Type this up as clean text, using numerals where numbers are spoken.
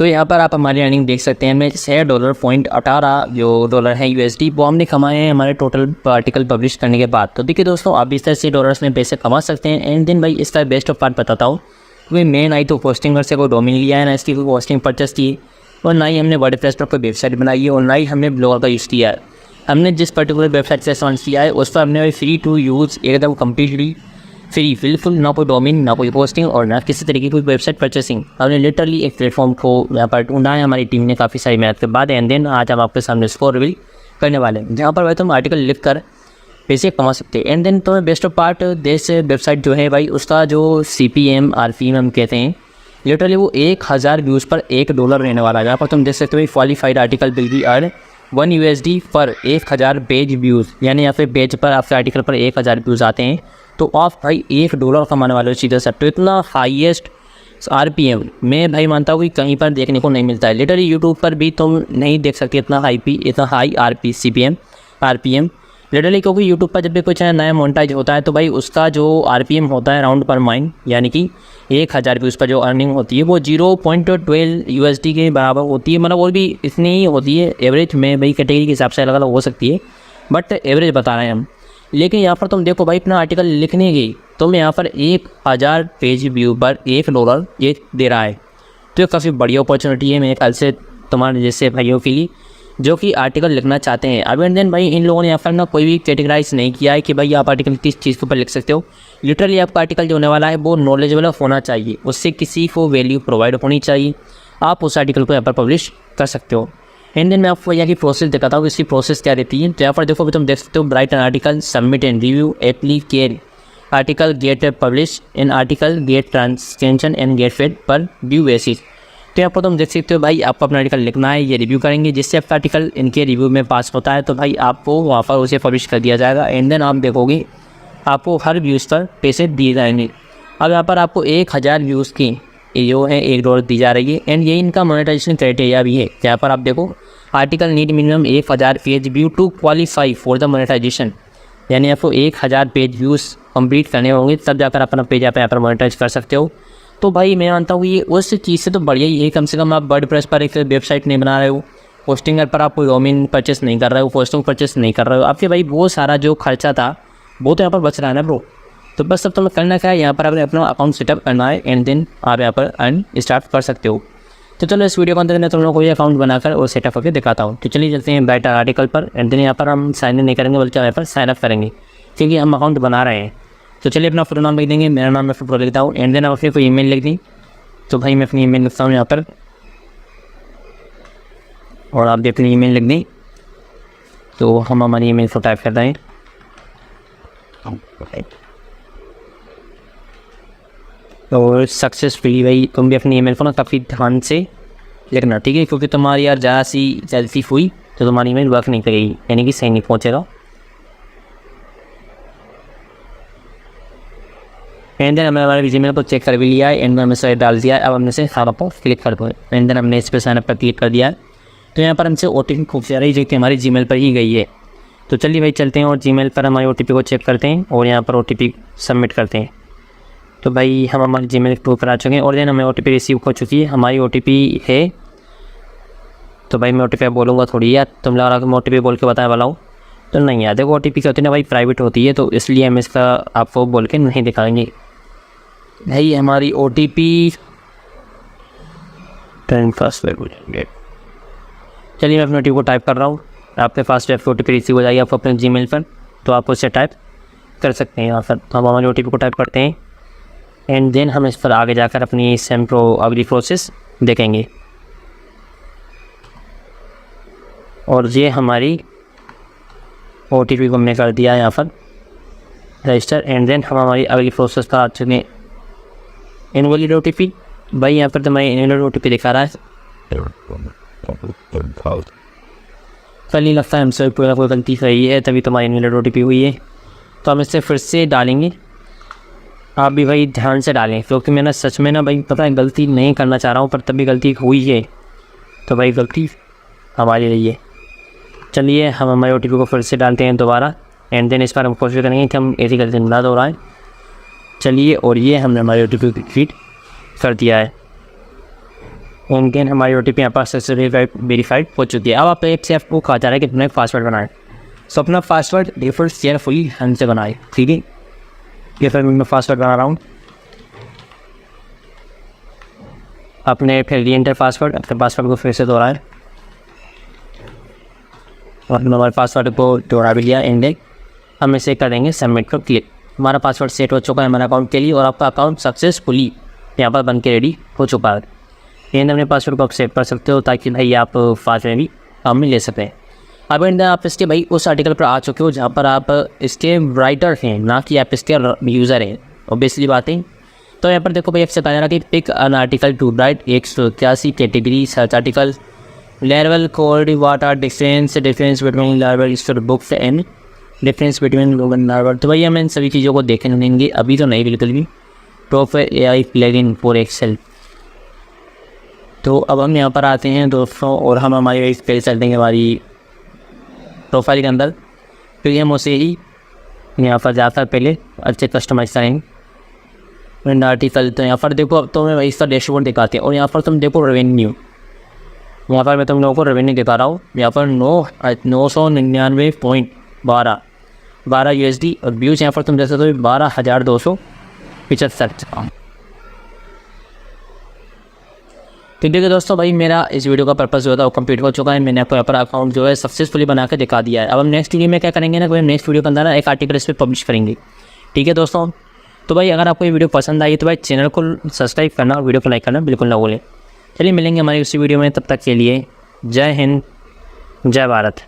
तो यहाँ पर आप हमारी अर्निंग देख सकते हैं। मैं $6.18 जो डॉलर है USD वो हमने कमाए हैं हमारे टोटल आर्टिकल पब्लिश करने के बाद। तो देखिए दोस्तों, आप इस तरह से डॉलर्स में पैसे कमा सकते हैं। एंड देन भाई इसका बेस्ट ऑफ पार्ट बताता हूँ। क्योंकि मेन आई तो पोस्टिंगर से कोई डोमेन लिया है, ना इसकी कोई पोस्टिंग परचेस की, और ना ही हमने वर्डप्रेस पर कोई वेबसाइट बनाई है, और ना ही हमने ब्लॉगर का यूज़ किया है। हमने जिस पर्टिकुलर वेबसाइट से लॉन्च किया है उस पर हमने फ्री टू यूज़ एकदम कम्प्लीटली फ्री, बिल्कुल ना कोई डोमेन, ना कोई पोस्टिंग और ना किसी तरीके की कोई वेबसाइट परचेसिंग। हमने लिटरली एक प्लेटफॉर्म को यहाँ पर ढूंढा है हमारी टीम ने काफ़ी सारी मेहनत के बाद। एंड देन आज हम आपके सामने इसको रिवील करने वाले हैं, जहाँ पर भाई तुम आर्टिकल लिख कर पैसे कमा सकते हैं। एंड देन तुम्हें बेस्ट ऑफ पार्ट देश वेबसाइट जो है भाई उसका जो CPM RPM हम कहते हैं, लिटरली वो 1000 व्यूज़ पर $1 रहने वाला है। जहाँ पर तुम देख सकते हो qualified article will be earn $1 USD पर 1000 पेज व्यूज़, यानी या फिर पेज पर आपके आर्टिकल पर 1000 व्यूज़ आते हैं तो आप भाई $1 कमाने वाले हो सीधा सा। तो इतना हाईएस्ट RPM मैं भाई मानता हूँ कि कहीं पर देखने को नहीं मिलता है। लिटरली यूट्यूब पर भी तुम नहीं देख सकते इतना हाई CPM RPM लिटरली, क्योंकि यूट्यूब पर जब भी कुछ नया मोनेटाइज होता है तो भाई उसका जो RPM होता है राउंड पर माइन, यानी कि 1000 व्यूज़ पर जो अर्निंग होती है वो 0.12 USD के बराबर होती है। मतलब और भी इतनी ही होती है एवरेज में, भाई कैटेगरी के हिसाब से अलग अलग हो सकती है, बट एवरेज बता रहे हैं हम। लेकिन यहाँ पर तुम देखो भाई अपना आर्टिकल लिखने की तुम यहाँ पर 1000 पेज व्यू पर $1 ये दे रहा है। तो ये काफ़ी बढ़िया अपॉर्चुनिटी है मेरे ख्याल से तुम्हारे जैसे भाइयों के लिए जो कि आर्टिकल लिखना चाहते हैं। अब एंड देन भाई इन लोगों ने यहाँ पर ना कोई भी कैटेगराइज नहीं किया है कि भाई आप आर्टिकल किस चीज़ के ऊपर लिख सकते हो। लिटरली आपका आर्टिकल जो होने वाला है वो नॉलेजेबल होना चाहिए, उससे किसी को वैल्यू प्रोवाइड होनी चाहिए, आप उस आर्टिकल को यहाँ पर पब्लिश कर सकते हो। एंड देन मैं आपको यहाँ की प्रोसेस दिखाता हूँ, इसकी प्रोसेस क्या रहती है। तो यहाँ पर देखो तुम देख सकते हो write an article, submit and review, applicate article, get publish in article, get transcription and get paid per view basis. तो यहाँ पर तुम देख सकते हो भाई आपको अपना आर्टिकल लिखना है, ये रिव्यू करेंगे, जिससे आपका आर्टिकल इनके रिव्यू में पास होता है तो भाई आपको वहाँ पर उसे पब्लिश कर दिया जाएगा। एंड देन आप देखोगे आपको हर व्यूज़ पर पैसे दिए जाएंगे। अब यहाँ पर आपको 1000 व्यूज़ की जो है $1 दी जा रही है। एंड ये इनका मोनेटाइजेशन क्राइटेरिया भी है। यहाँ पर आप देखो article need minimum 1000 page view to qualify for the monetization, यानी आपको 1000 पेज व्यूज़ कंप्लीट करने होंगे तब जाकर अपना पेज आप यहाँ पर मोनेटाइज कर सकते हो। तो भाई मैं मानता हूँ ये उस चीज़ से तो बढ़िया ही है। कम से कम आप वर्डप्रेस पर एक वेबसाइट नहीं बना रहे हो, पोस्टिंगर पर आप कोई डोमेन परचेस नहीं कर रहे हो, पोस्टिंग परचेस नहीं कर रहे हो, आपके भाई वो सारा जो खर्चा था वो तो यहाँ पर बच रहा है ना ब्रो। तो बस अब तुम्हें करना क्या है, यहाँ पर आपने अपना अकाउंट सेटअप करना है। एंड देन आप यहाँ पर अर्न स्टार्ट कर सकते हो। तो चलो इस वीडियो के अंदर मैं तुम लोगों को ये अकाउंट बनाकर और सेटअप करके दिखाता हूँ। तो चलिए चलते हैं राइट आर्टिकल पर। एंड देन यहाँ पर हम साइन इन नहीं करेंगे बल्कि यहाँ पर साइन अप करेंगे, क्योंकि हम अकाउंट बना रहे हैं। तो चलिए अपना पूरा नाम लिख देंगे, मेरा नाम मैं फिर पूरा लिखता हूँ। एंड देन आप अपनी कोई ईमेल लिख दी, तो भाई मैं अपनी ईमेल लिखता हूँ यहाँ पर, और आप भी अपनी ईमेल लिख दी। तो हम हमारी ईमेल को टाइप कर रहे हैं। और सक्सेसफुली भाई तुम भी अपनी ईमेल को ना काफ़ी ध्यान से लिखना, ठीक है, क्योंकि तुम्हारी यार ज़रा सी गलती हुई तो तुम्हारी ईमेल वर्क नहीं करेगी, यानी कि सही नहीं पहुँचेगा। एंड देन हमने हमारे जीमेल को चेक कर भी लिया है। एंड हमने इसे डाल दिया है। अब हमने इसे साइन अप पर क्लिक कर दो। एंड देन हमने इस पर साइन अप पर क्लिक कर दिया है। तो यहाँ पर हमसे OTP खूब सारा ही जो हमारी जीमेल पर ही गई है। तो चलिए भाई चलते हैं और जीमेल पर हमारी OTP को चेक करते हैं और यहाँ पर OTP सबमिट करते हैं। तो भाई हम हमारे जीमेल के ऊपर आ चुके हैं और देन हमें OTP रिसीव हो चुकी है। हमारी OTP है, तो भाई मैं OTP बोलूँगा थोड़ी यार, तुम लगा कि मैं OTP बोल के बताने वाला हूँ तो नहीं यार। देखो OTP क्या होती है ना भाई, प्राइवेट होती है, तो इसलिए हम इसका आपको बोल के नहीं दिखाएंगे। भाई हमारी OTP 10 फर्स्ट वेब हो जाएंगे। चलिए मैं अपने OTP को टाइप कर रहा हूँ। आपके पास जब OTP रिसीव हो जाएगी आपको अपने जीमेल पर, तो आप उससे टाइप कर सकते हैं यहाँ पर। हम हमारे OTP को टाइप करते हैं। एंड देन हम इस पर आगे जाकर अपनी सेम अगली प्रोसेस देखेंगे। और ये हमारी OTP को हमने कर दिया यहाँ पर रजिस्टर। एंड देन हम हमारी अगली प्रोसेस का आ चुके हैं इनवैलिड OTP। भाई यहाँ पर तो मैं इनवैलिड OTP दिखा रहा है, कल ही लगता है हमसे कोई गलती सही है तभी तुम्हारी इनवैलिड OTP हुई है। तो हम इससे फिर से डालेंगे। आप भी भाई ध्यान से डालें, क्योंकि मैं ना सच में ना भाई पता है गलती नहीं करना चाह रहा हूँ, पर तभी गलती हुई है, तो भाई गलती हमारी रही है। चलिए हम हमारे OTP को फिर से डालते हैं दोबारा। एंड देन इस बार हम कोशिश करेंगे कि हम ऐसी गलती ना दोहराएं। चलिए, और ये हमने हमारे OTP को फीड कर दिया है। एंड देन हमारी OTP यहाँ पर सक्सेसफुली वेरीफाइड हो चुकी है। अब आप एक से आपको कहा जा रहा है कि तुमने पासवर्ड बनाए, सो अपना पासवर्ड डिफॉल्ट केयरफुली हैंड से बनाए, ठीक है। ये फिर मैं पासवर्ड बना रहा हूँ, अपने फिर री एंटर पासवर्ड, अपने पासवर्ड को फिर से दोहराएं और हमारे पासवर्ड को दोहरा भी लिया। एंड हम इसे करेंगे सबमिट पर क्लिक। हमारा पासवर्ड सेट हो चुका है हमारे अकाउंट के लिए और आपका अकाउंट सक्सेसफुली यहाँ पर बन के रेडी हो चुका है। एंड अपने पासवर्ड को आप सेव कर सकते हो ताकि भाई आप फास्ट में भी काम में ले सकें। अब एंड आप इसके भाई उस आर्टिकल पर आ चुके हो जहाँ पर आप इसके राइटर हैं, ना कि आप इसके यूज़र हैं, ऑब्वियसली बात है। तो यहाँ पर देखो भाई आपसे कहा जा रहा है कि pick an article to write 181 category search article level code what are difference between larval books and difference between logan larval. तो भाई हमें इन सभी चीज़ों को देखें लेंगे, अभी तो नहीं बिल्कुल भी। Profile AI plugin for Excel. तो अब हम यहाँ पर आते हैं दोस्तों और हम हमारी पेज चलते हैं हमारी प्रोफाइल के अंदर। फिर हम उसे ही यहाँ पर जाकर पहले अच्छे कस्टमाइज करेंगे आर्टिकल। तो यहाँ पर देखो अब तो मैं इसका डैशबोर्ड दिखाते हैं और यहाँ पर तुम देखो रेवेन्यू, यहाँ पर मैं तुम लोगों को रेवेन्यू दिखा रहा हूँ। यहाँ पर 999.12 USD और व्यूज़ यहाँ पर तुम जैसे तो 12,275। तो देखिए दोस्तों भाई मेरा इस वीडियो का पर्पस जो था वो कंप्लीट हो चुका है। मैंने आपको यहाँ पर अकाउंट जो है सक्सेसफुली बना के दिखा दिया है। अब हम नेक्स्ट वीडियो में क्या करेंगे ना, कोई नेक्स्ट वीडियो के अंदर ना एक आर्टिकल इस पर पब्लिश करेंगे, ठीक है दोस्तों। तो भाई अगर आपको ये वीडियो पसंद आई तो भाई चैनल को सब्सक्राइब करना और वीडियो को लाइक करना बिल्कुल ना भूलें। चलिए मिलेंगे हमारी उसी वीडियो में, तब तक के लिए जय हिंद जय भारत।